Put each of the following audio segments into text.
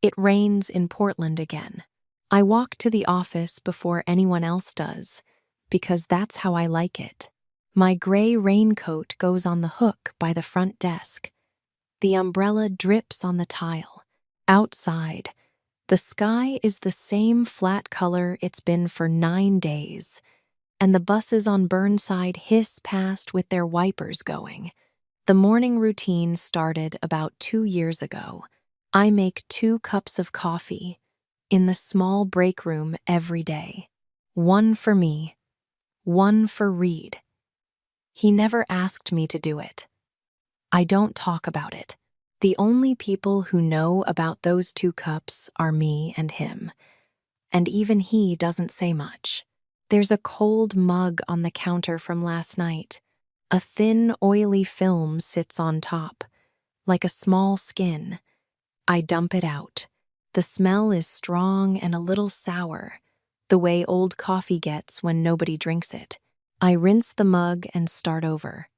It rains in Portland again. I walk to the office before anyone else does, because that's how I like it. My gray raincoat goes on the hook by the front desk. The umbrella drips on the tile. Outside, the sky is the same flat color it's been for 9 days, and the buses on Burnside hiss past with their wipers going. The morning routine started about 2 years ago. I make 2 cups of coffee in the small break room every day. One for me, one for Reed. He never asked me to do it. I don't talk about it. The only people who know about those 2 cups are me and him, and even he doesn't say much. There's a cold mug on the counter from last night. A thin, oily film sits on top, like a small skin. I dump it out. The smell is strong and a little sour, the way old coffee gets when nobody drinks it. I rinse the mug and start over.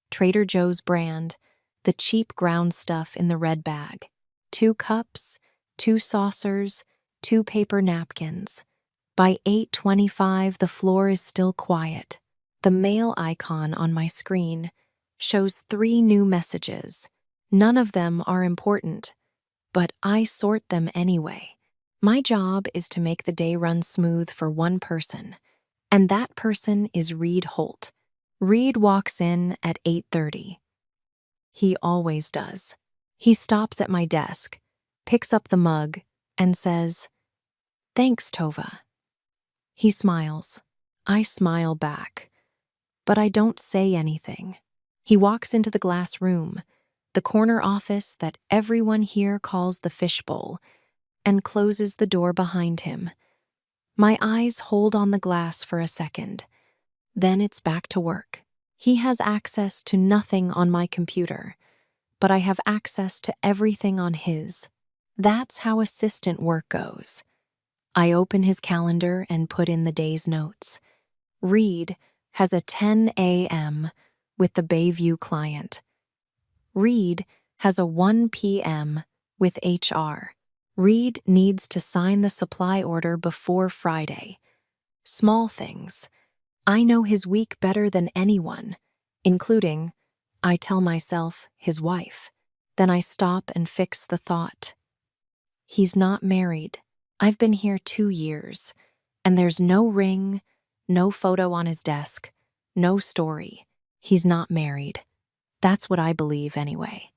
Trader Joe's brand, the cheap ground stuff in the red bag. 2 cups, 2 saucers, 2 paper napkins. By 8:25, the floor is still quiet. The mail icon on my screen shows 3 new messages. None of them are important, but I sort them anyway. My job is to make the day run smooth for one person, and that person is Reed Holt. Reed walks in at 8:30. He always does. He stops at my desk, picks up the mug, and says, "Thanks, Tova." He smiles. I smile back, but I don't say anything. He walks into the glass room, the corner office that everyone here calls the fishbowl, and closes the door behind him. My eyes hold on the glass for a second. Then it's back to work. He has access to nothing on my computer, but I have access to everything on his. That's how assistant work goes. I open his calendar and put in the day's notes. Reed has a 10 a.m. with the Bayview client. Reed has a 1 p.m. with HR. Reed needs to sign the supply order before Friday. Small things. I know his week better than anyone, including, I tell myself, his wife. Then I stop and fix the thought. He's not married. I've been here 2 years, and there's no ring, no photo on his desk, no story. He's not married. That's what I believe anyway.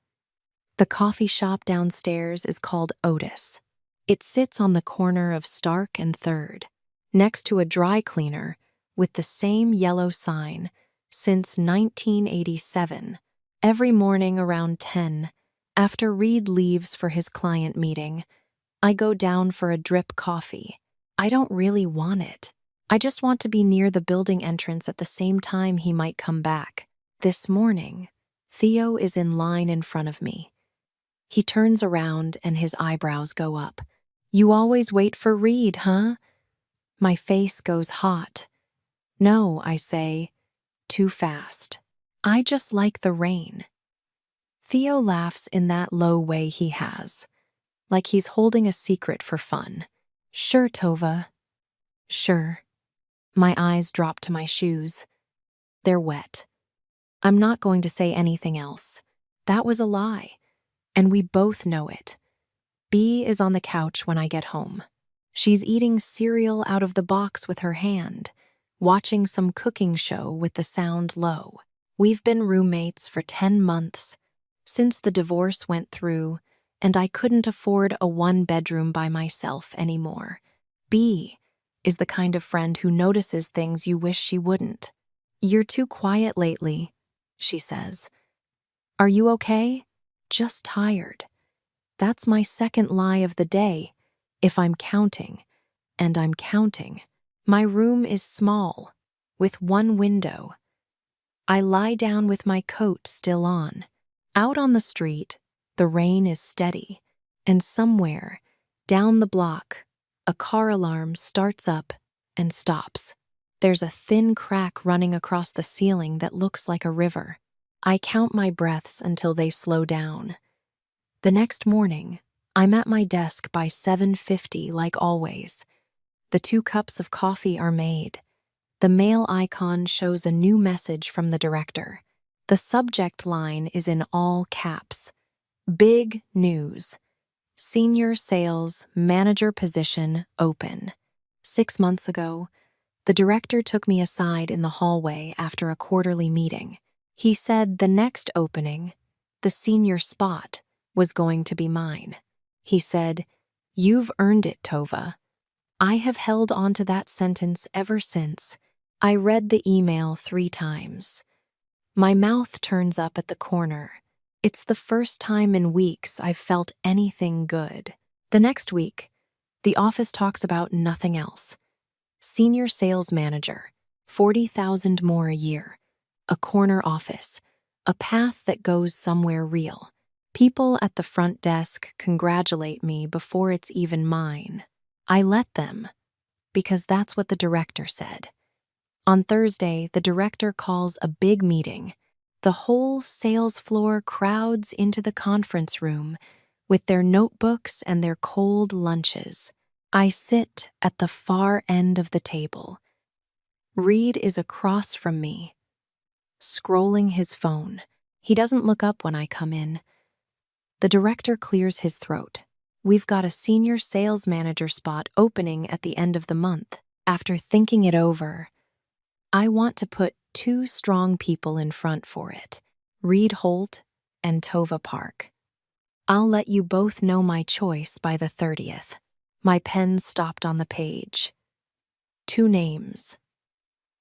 The coffee shop downstairs is called Otis. It sits on the corner of Stark and 3rd, next to a dry cleaner with the same yellow sign since 1987. Every morning around 10, after Reed leaves for his client meeting, I go down for a drip coffee. I don't really want it. I just want to be near the building entrance at the same time he might come back. This morning, Theo is in line in front of me. He turns around and his eyebrows go up. "You always wait for Reed, huh?" My face goes hot. "No," I say, "too fast. I just like the rain." Theo laughs in that low way he has, like he's holding a secret for fun. "Sure, Tova." "Sure." My eyes drop to my shoes. They're wet. I'm not going to say anything else. That was a lie, and we both know it. Bea is on the couch when I get home. She's eating cereal out of the box with her hand, watching some cooking show with the sound low. We've been roommates for 10 months, since the divorce went through, and I couldn't afford a 1-bedroom by myself anymore. Bea is the kind of friend who notices things you wish she wouldn't. "You're too quiet lately," she says. "Are you okay?" "Just tired." That's my second lie of the day, if I'm counting, and I'm counting. My room is small, with 1 window. I lie down with my coat still on. Out on the street, the rain is steady, and somewhere, down the block, a car alarm starts up and stops. There's a thin crack running across the ceiling that looks like a river. I count my breaths until they slow down. The next morning, I'm at my desk by 7:50 like always. The 2 cups of coffee are made. The mail icon shows a new message from the director. The subject line is in all caps. Big news. Senior sales manager position open. 6 months ago, the director took me aside in the hallway after a quarterly meeting. He said the next opening, the senior spot, was going to be mine. He said, "You've earned it, Tova." I have held on to that sentence ever since. I read the email 3 times. My mouth turns up at the corner. It's the first time in weeks I've felt anything good. The next week, the office talks about nothing else. Senior sales manager, 40,000 more a year, a corner office, a path that goes somewhere real. People at the front desk congratulate me before it's even mine. I let them, because that's what the director said. On Thursday, the director calls a big meeting. The whole sales floor crowds into the conference room with their notebooks and their cold lunches. I sit at the far end of the table. Reed is across from me, scrolling his phone. He doesn't look up when I come in. The director clears his throat. We've got a senior sales manager spot opening at the end of the month. After thinking it over, I want to put 2 strong people in front for it, Reed Holt and Tova Park. I'll let you both know my choice by the 30th. My pen stopped on the page. 2 names.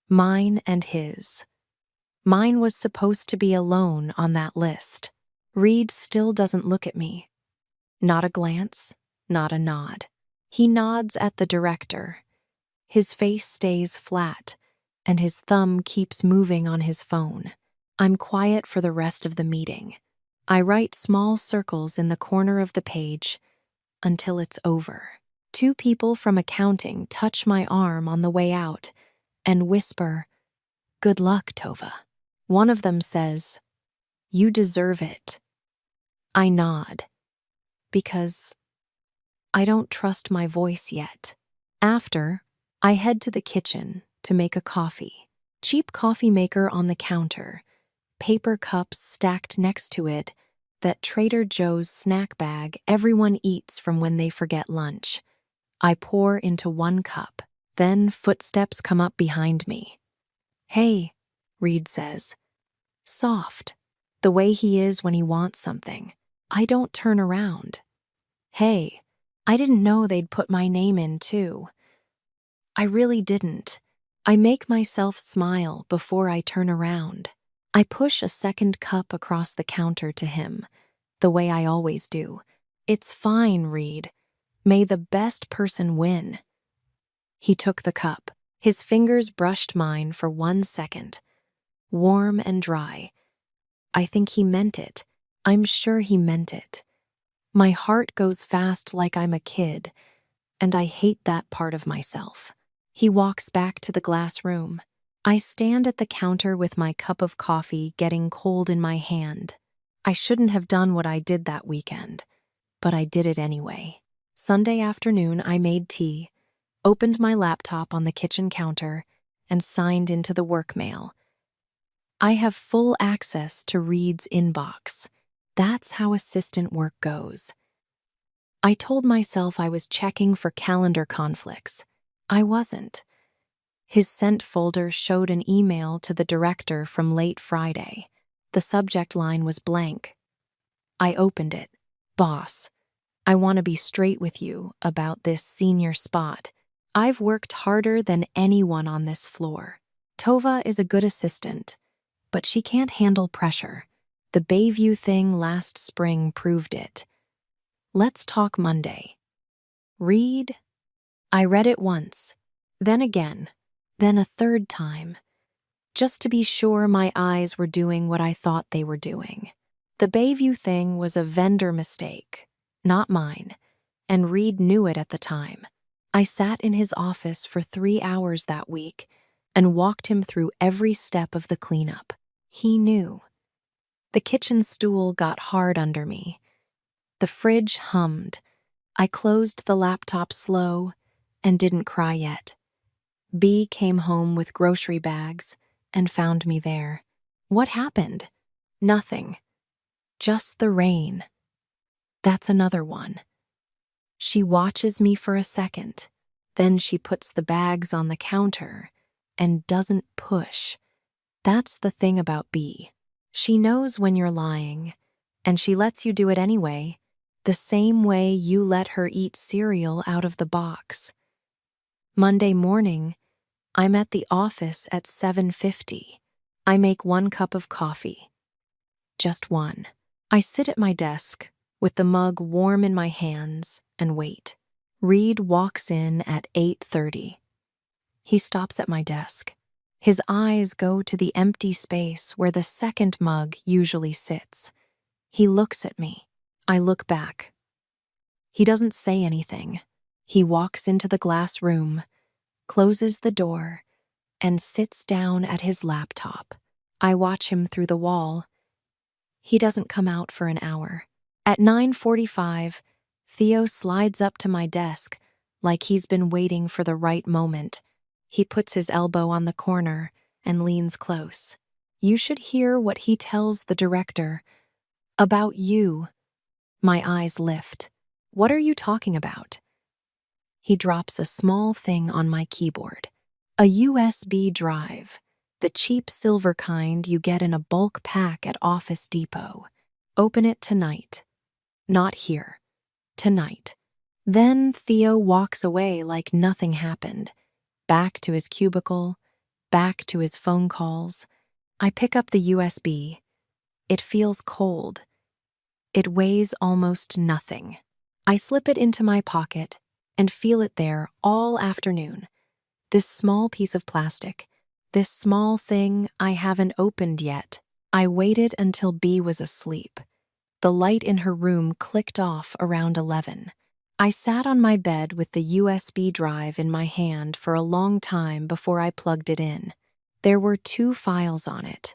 Mine and his. Mine was supposed to be alone on that list. Reed still doesn't look at me. Not a glance, not a nod. He nods at the director. His face stays flat, and his thumb keeps moving on his phone. I'm quiet for the rest of the meeting. I write small circles in the corner of the page until it's over. 2 people from accounting touch my arm on the way out and whisper, "Good luck, Tova." One of them says, "You deserve it." I nod, because I don't trust my voice yet. After, I head to the kitchen to make a coffee. Cheap coffee maker on the counter, paper cups stacked next to it, that Trader Joe's snack bag everyone eats from when they forget lunch. I pour into 1 cup, then footsteps come up behind me. "Hey," Reed says. Soft, the way he is when he wants something. I don't turn around. "Hey, I didn't know they'd put my name in too." I really didn't. I make myself smile before I turn around. I push a 2nd cup across the counter to him, the way I always do. "It's fine, Reed. May the best person win." He took the cup. His fingers brushed mine for 1 second. Warm and dry. I think he meant it. I'm sure he meant it. My heart goes fast like I'm a kid, and I hate that part of myself. He walks back to the glass room. I stand at the counter with my cup of coffee getting cold in my hand. I shouldn't have done what I did that weekend, but I did it anyway. Sunday afternoon, I made tea, opened my laptop on the kitchen counter, and signed into the work mail. I have full access to Reed's inbox. That's how assistant work goes. I told myself I was checking for calendar conflicts. I wasn't. His sent folder showed an email to the director from late Friday. The subject line was blank. I opened it. "Boss, I want to be straight with you about this senior spot. I've worked harder than anyone on this floor. Tova is a good assistant, but she can't handle pressure. The Bayview thing last spring proved it. Let's talk Monday." Read? I read it once, then again, then a 3rd time, just to be sure my eyes were doing what I thought they were doing. The Bayview thing was a vendor mistake, not mine, and Reed knew it at the time. I sat in his office for 3 hours that week and walked him through every step of the cleanup. He knew. The kitchen stool got hard under me. The fridge hummed. I closed the laptop slow and didn't cry yet. B came home with grocery bags and found me there. What happened? Nothing. Just the rain. That's another one. She watches me for a second. Then she puts the bags on the counter and doesn't push. That's the thing about B. She knows when you're lying, and she lets you do it anyway, the same way you let her eat cereal out of the box. Monday morning, I'm at the office at 7:50. I make 1 cup of coffee. Just one. I sit at my desk with the mug warm in my hands and wait. Reed walks in at 8:30. He stops at my desk. His eyes go to the empty space where the second mug usually sits. He looks at me. I look back. He doesn't say anything. He walks into the glass room, closes the door, and sits down at his laptop. I watch him through the wall. He doesn't come out for an hour. At 9:45, Theo slides up to my desk like he's been waiting for the right moment. He puts his elbow on the corner and leans close. You should hear what he tells the director. About you. My eyes lift. What are you talking about? He drops a small thing on my keyboard. A USB drive. The cheap silver kind you get in a bulk pack at Office Depot. Open it tonight. Not here. Tonight. Then Theo walks away like nothing happened. Back to his cubicle, back to his phone calls. I pick up the USB. It feels cold. It weighs almost nothing. I slip it into my pocket and feel it there all afternoon. This small piece of plastic, this small thing I haven't opened yet. I waited until B was asleep. The light in her room clicked off around 11. I sat on my bed with the USB drive in my hand for a long time before I plugged it in. There were 2 files on it.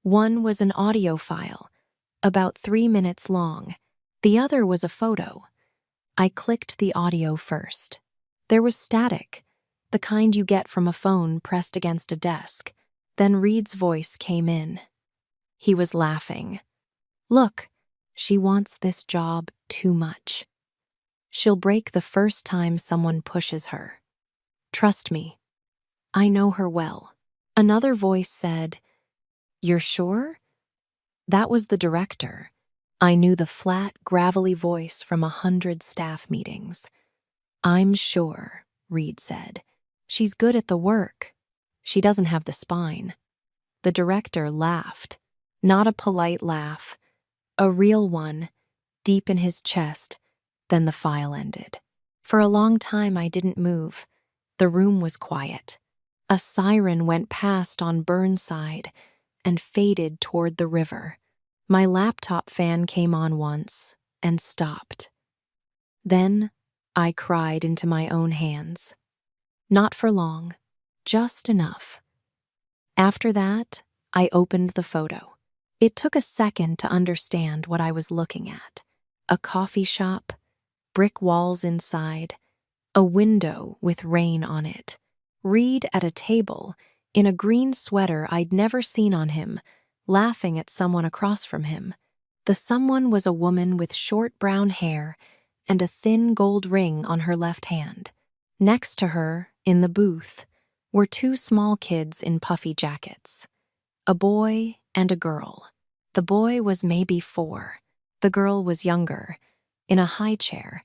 One was an audio file, about 3 minutes long. The other was a photo. I clicked the audio first. There was static, the kind you get from a phone pressed against a desk. Then Reed's voice came in. He was laughing. Look, she wants this job too much. She'll break the first time someone pushes her. Trust me, I know her well. Another voice said, You're sure? That was the director. I knew the flat, gravelly voice from 100 staff meetings. I'm sure, Reed said. She's good at the work. She doesn't have the spine. The director laughed. Not a polite laugh, a real one, deep in his chest. Then the file ended. For a long time I didn't move. The room was quiet. A siren went past on Burnside and faded toward the river. My laptop fan came on once and stopped. Then I cried into my own hands. Not for long, just enough. After that, I opened the photo. It took a second to understand what I was looking at. A coffee shop, brick walls inside, a window with rain on it. Reed at a table, in a green sweater I'd never seen on him, laughing at someone across from him. The someone was a woman with short brown hair and a thin gold ring on her left hand. Next to her, in the booth, were 2 small kids in puffy jackets. A boy and a girl. The boy was maybe 4. The girl was younger, in a high chair,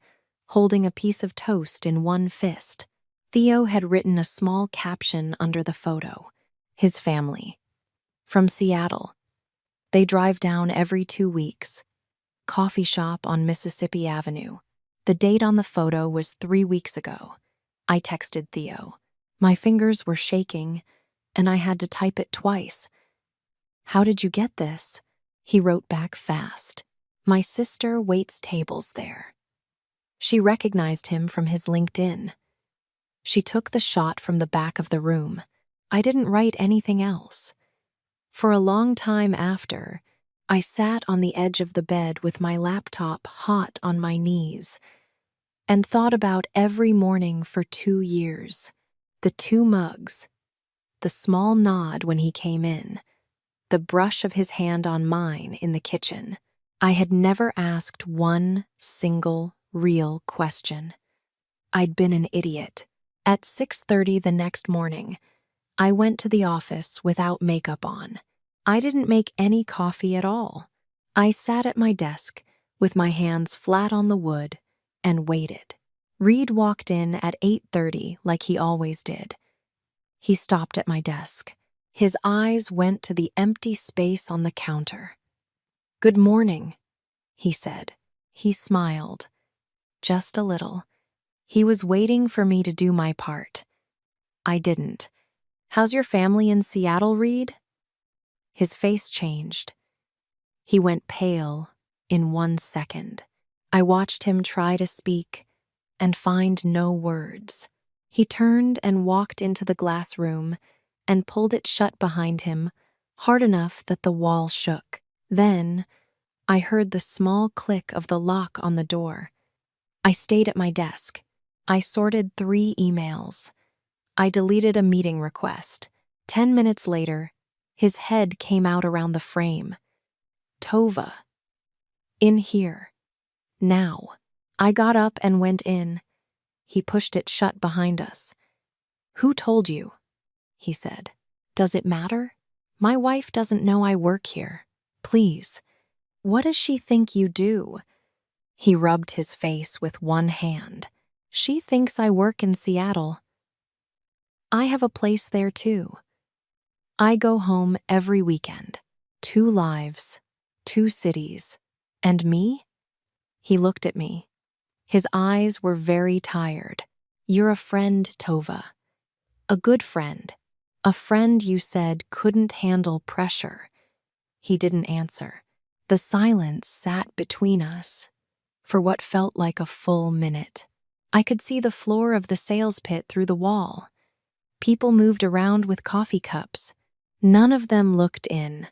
holding a piece of toast in one fist. Theo had written a small caption under the photo. His family. From Seattle. They drive down every 2 weeks. Coffee shop on Mississippi Avenue. The date on the photo was 3 weeks ago. I texted Theo. My fingers were shaking, and I had to type it twice. How did you get this? He wrote back fast. My sister waits tables there. She recognized him from his LinkedIn. She took the shot from the back of the room. I didn't write anything else. For a long time after, I sat on the edge of the bed with my laptop hot on my knees. and thought about every morning for 2 years. The 2 mugs, the small nod when he came in, the brush of his hand on mine in the kitchen. I had never asked one single real question. I'd been an idiot. At 6:30 the next morning, I went to the office without makeup on. I didn't make any coffee at all. I sat at my desk with my hands flat on the wood and waited. Reed walked in at 8:30 like he always did. He stopped at my desk. His eyes went to the empty space on the counter. "Good morning," he said. He smiled, just a little. He was waiting for me to do my part. I didn't. "How's your family in Seattle, Reed?" His face changed. He went pale in 1 second. I watched him try to speak and find no words. He turned and walked into the glass room and pulled it shut behind him, hard enough that the wall shook. Then I heard the small click of the lock on the door. I stayed at my desk. I sorted 3 emails. I deleted a meeting request. 10 minutes later, his head came out around the frame. "Tova. In here. Now." I got up and went in. He pushed it shut behind us. "Who told you?" he said. "Does it matter? My wife doesn't know I work here. Please. What does she think you do?" He rubbed his face with one hand. "She thinks I work in Seattle. I have a place there too. I go home every weekend. 2 lives, 2 cities. And me?" He looked at me. His eyes were very tired. "You're a friend, Tova. A good friend. A friend you said couldn't handle pressure." He didn't answer. The silence sat between us for what felt like a full minute. I could see the floor of the sales pit through the wall. People moved around with coffee cups. None of them looked in.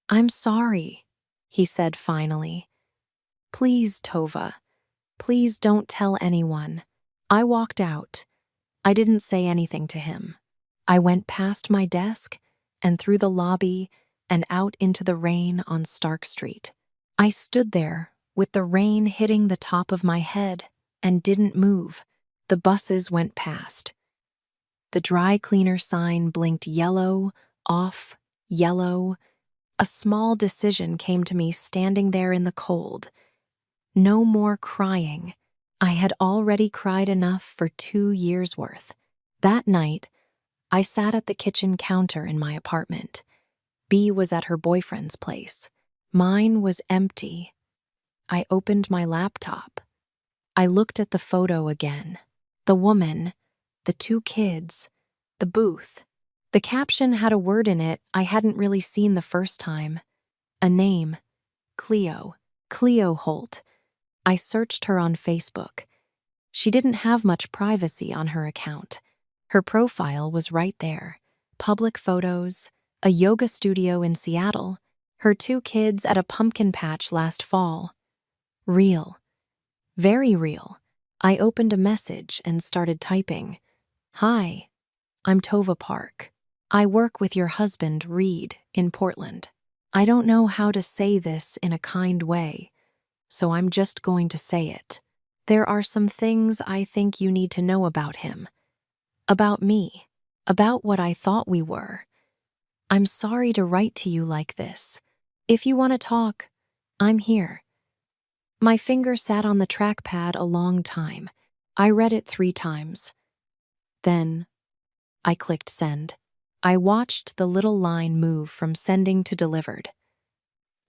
"I'm sorry," he said finally. "Please, Tova. Please don't tell anyone." I walked out. I didn't say anything to him. I went past my desk and through the lobby and out into the rain on Stark Street. I stood there with the rain hitting the top of my head and didn't move. The buses went past. The dry cleaner sign blinked yellow, off, yellow. A small decision came to me standing there in the cold. No more crying. I had already cried enough for 2 years' worth. That night, I sat at the kitchen counter in my apartment. Bea was at her boyfriend's place. Mine was empty. I opened my laptop. I looked at the photo again. The woman, the 2 kids, the booth. The caption had a word in it I hadn't really seen the first time. A name. Cleo. Cleo Holt. I searched her on Facebook. She didn't have much privacy on her account. Her profile was right there. Public photos, a yoga studio in Seattle, her 2 kids at a pumpkin patch last fall. Real. Very real. I opened a message and started typing. "Hi, I'm Tova Park. I work with your husband, Reed, in Portland. I don't know how to say this in a kind way, so I'm just going to say it. There are some things I think you need to know about him. About me. About what I thought we were. I'm sorry to write to you like this. If you want to talk, I'm here." My finger sat on the trackpad a long time. I read it 3 times. Then I clicked send. I watched the little line move from sending to delivered.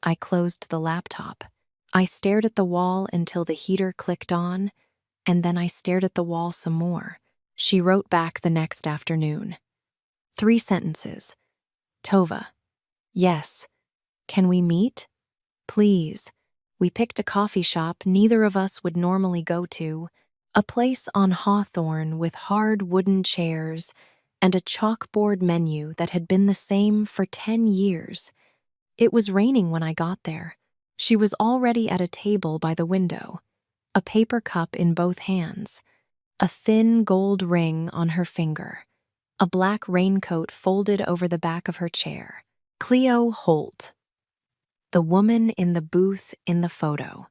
I closed the laptop. I stared at the wall until the heater clicked on, and then I stared at the wall some more. She wrote back the next afternoon. 3 sentences. "Tova. Yes. Can we meet? Please." We picked a coffee shop neither of us would normally go to, a place on Hawthorne with hard wooden chairs and a chalkboard menu that had been the same for 10 years. It was raining when I got there. She was already at a table by the window. a paper cup in both hands, a thin gold ring on her finger, a black raincoat folded over the back of her chair. Cleo Holt, the woman in the booth in the photo.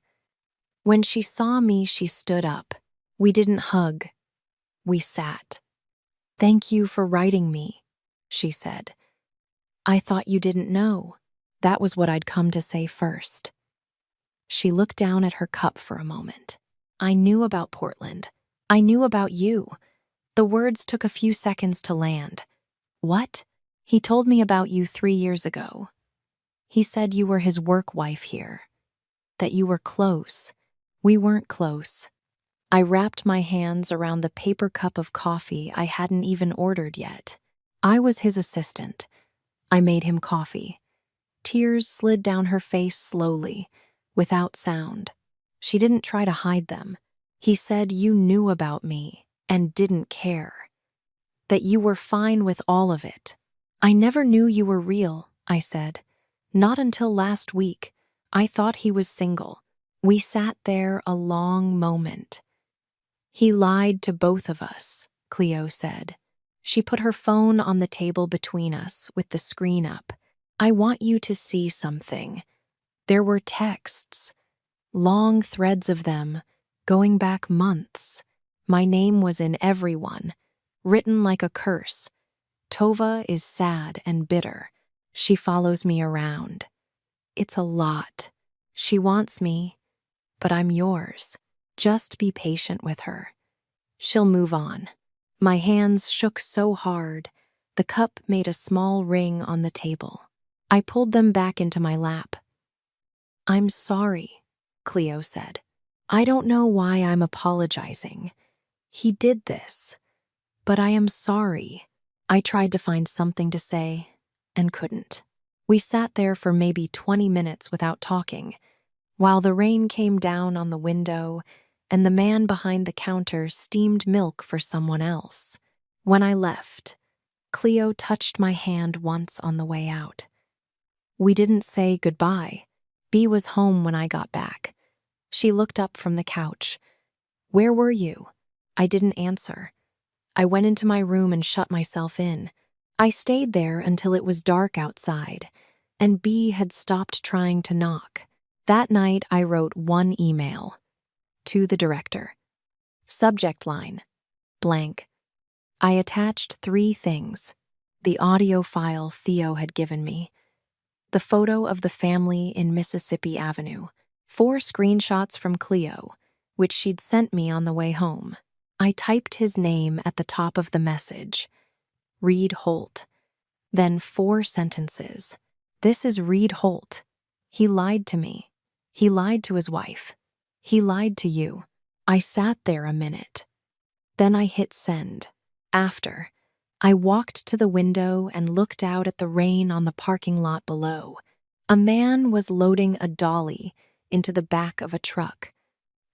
When she saw me, she stood up. We didn't hug. We sat. "Thank you for writing me," she said. "I thought you didn't know." That was what I'd come to say first. She looked down at her cup for a moment. "I knew about Portland. I knew about you." The words took a few seconds to land. "What?" "He told me about you 3 years ago. He said you were his work wife here, that you were close." "We weren't close." I wrapped my hands around the paper cup of coffee I hadn't even ordered yet. I was his assistant. I made him coffee. Tears slid down her face slowly, without sound. She didn't try to hide them. "He said you knew about me and didn't care. That you were fine with all of it." "I never knew you were real," I said. "Not until last week. I thought he was single." We sat there a long moment. "He lied to both of us," Cleo said. She put her phone on the table between us with the screen up. "I want you to see something." There were texts, long threads of them, going back months. My name was in every one, written like a curse. "Tova is sad and bitter. She follows me around. It's a lot. She wants me, but I'm yours. Just be patient with her. She'll move on." My hands shook so hard, the cup made a small ring on the table. I pulled them back into my lap. "I'm sorry," Cleo said. "I don't know why I'm apologizing. He did this, but I am sorry." I tried to find something to say and couldn't. We sat there for maybe 20 minutes without talking, while the rain came down on the window and the man behind the counter steamed milk for someone else. When I left, Cleo touched my hand once on the way out. We didn't say goodbye. Bea was home when I got back. She looked up from the couch. "Where were you?" I didn't answer. I went into my room and shut myself in. I stayed there until it was dark outside, and Bea had stopped trying to knock. That night, I wrote one email. To the director. Subject line, blank. I attached 3 things. The audio file Theo had given me, the photo of the family in Mississippi Avenue, 4 screenshots from Cleo, which she'd sent me on the way home. I typed his name at the top of the message, Reed Holt, then 4 sentences. "This is Reed Holt. He lied to me. He lied to his wife. He lied to you." I sat there a minute. Then I hit send. After, I walked to the window and looked out at the rain on the parking lot below. A man was loading a dolly into the back of a truck.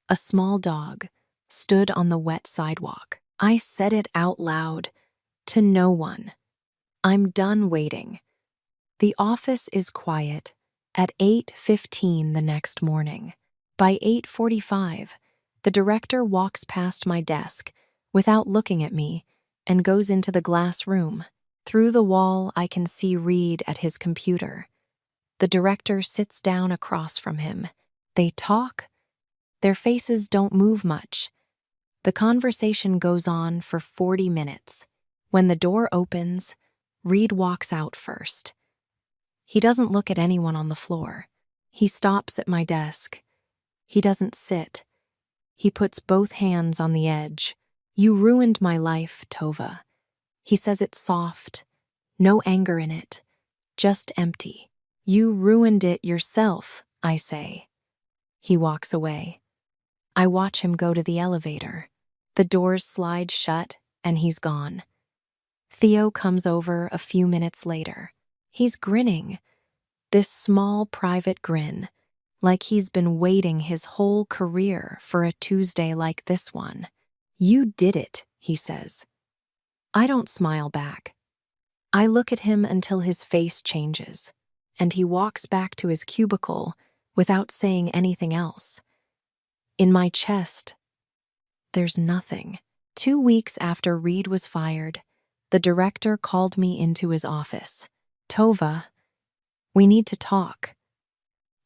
A small dog stood on the wet sidewalk. I said it out loud, to no one. "I'm done waiting." The office is quiet at 8:15 the next morning. By 8:45, the director walks past my desk without looking at me and goes into the glass room. Through the wall, I can see Reed at his computer. The director sits down across from him. They talk. Their faces don't move much. The conversation goes on for 40 minutes. When the door opens, Reed walks out first. He doesn't look at anyone on the floor. He stops at my desk. He doesn't sit. He puts both hands on the edge. "You ruined my life, Tova." He says it soft, no anger in it, just empty. "You ruined it yourself," I say. He walks away. I watch him go to the elevator. The doors slide shut, and he's gone. Theo comes over a few minutes later. He's grinning, this small private grin, like he's been waiting his whole career for a Tuesday like this one. "You did it," he says. I don't smile back. I look at him until his face changes, and he walks back to his cubicle without saying anything else. In my chest, there's nothing. 2 weeks after Reed was fired, the director called me into his office. Tova, we need to talk.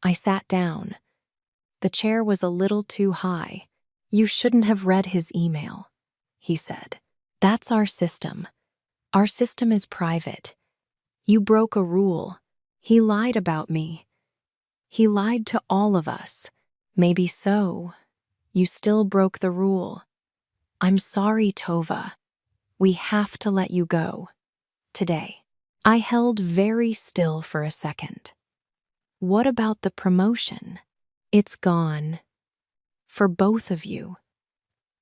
I sat down. The chair was a little too high. You shouldn't have read his email, he said. That's our system. Our system is private. You broke a rule. He lied about me. He lied to all of us. Maybe so. You still broke the rule. I'm sorry, Tova. We have to let you go. Today. I held very still for a second. What about the promotion? It's gone. For both of you.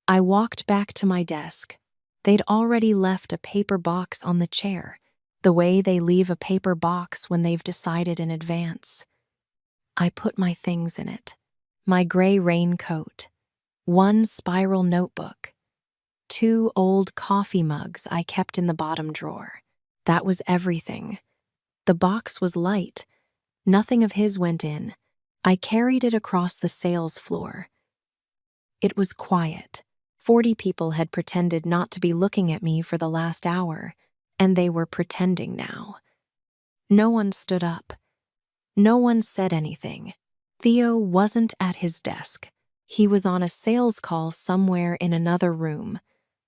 I walked back to my desk. They'd already left a paper box on the chair, the way they leave a paper box when they've decided in advance. I put my things in it. My gray raincoat, one spiral notebook, 2 old coffee mugs I kept in the bottom drawer. That was everything. The box was light. Nothing of his went in. I carried it across the sales floor. It was quiet. 40 people had pretended not to be looking at me for the last hour, and they were pretending now. No one stood up. No one said anything. Theo wasn't at his desk. He was on a sales call somewhere in another room,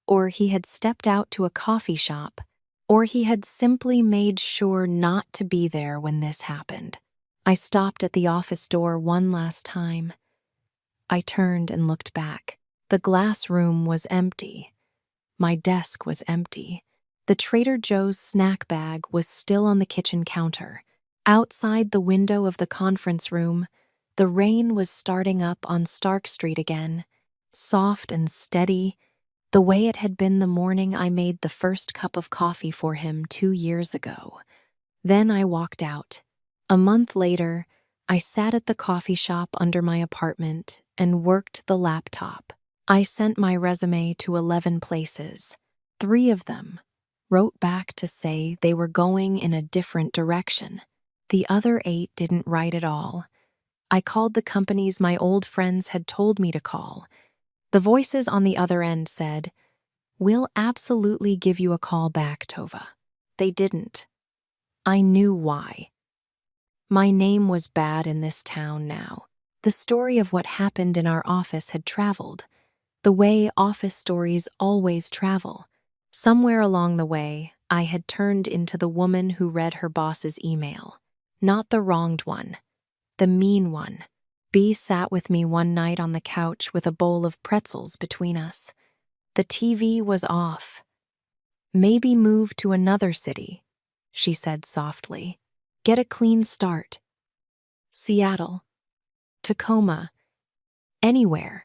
or he had stepped out to a coffee shop, or he had simply made sure not to be there when this happened. I stopped at the office door one last time. I turned and looked back. The glass room was empty. My desk was empty. The Trader Joe's snack bag was still on the kitchen counter. Outside the window of the conference room, the rain was starting up on Stark Street again, soft and steady, the way it had been the morning I made the first cup of coffee for him 2 years ago. Then I walked out. A month later, I sat at the coffee shop under my apartment and worked the laptop. I sent my resume to 11 places. 3 of them wrote back to say they were going in a different direction. The other 8 didn't write at all. I called the companies my old friends had told me to call. The voices on the other end said, "We'll absolutely give you a call back, Tova." They didn't. I knew why. My name was bad in this town now. The story of what happened in our office had traveled, the way office stories always travel. Somewhere along the way, I had turned into the woman who read her boss's email. Not the wronged one, the mean one. B sat with me one night on the couch with a bowl of pretzels between us. The TV was off. "Maybe move to another city," she said softly. "Get a clean start. Seattle, Tacoma, anywhere."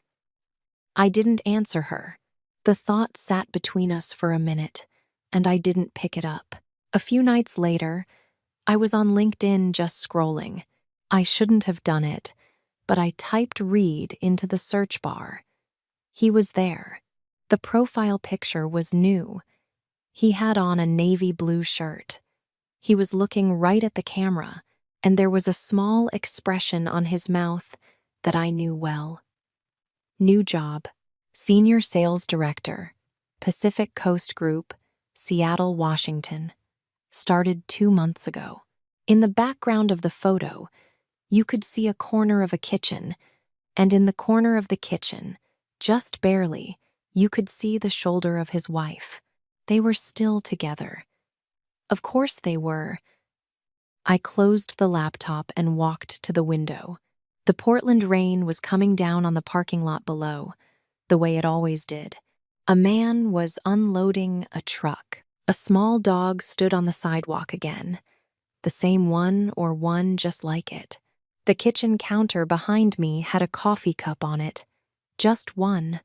I didn't answer her. The thought sat between us for a minute, and I didn't pick it up. A few nights later, I was on LinkedIn just scrolling. I shouldn't have done it, but I typed Reed into the search bar. He was there. The profile picture was new. He had on a navy blue shirt. He was looking right at the camera, and there was a small expression on his mouth that I knew well. New job, Senior Sales Director, Pacific Coast Group, Seattle, Washington. Started 2 months ago. In the background of the photo, you could see a corner of a kitchen, and in the corner of the kitchen, just barely, you could see the shoulder of his wife. They were still together. Of course they were. I closed the laptop and walked to the window. The Portland rain was coming down on the parking lot below, the way it always did. A man was unloading a truck. A small dog stood on the sidewalk again, the same one or one just like it. The kitchen counter behind me had a coffee cup on it. Just one.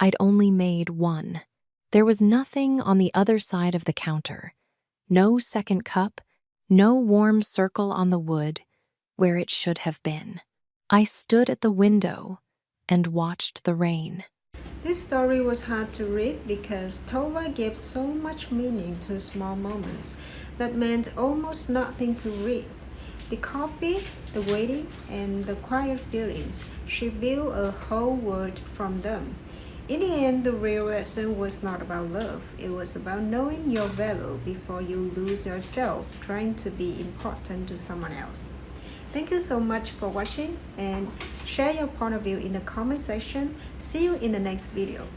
I'd only made one. There was nothing on the other side of the counter. No second cup, no warm circle on the wood where it should have been. I stood at the window and watched the rain. This story was hard to read because Tova gave so much meaning to small moments that meant almost nothing to read. the coffee, the waiting, and the quiet feelings. She built a whole world from them. In the end, the real lesson was not about love. It was about knowing your value before you lose yourself trying to be important to someone else. Thank you so much for watching and share your point of view in the comment section. See you in the next video.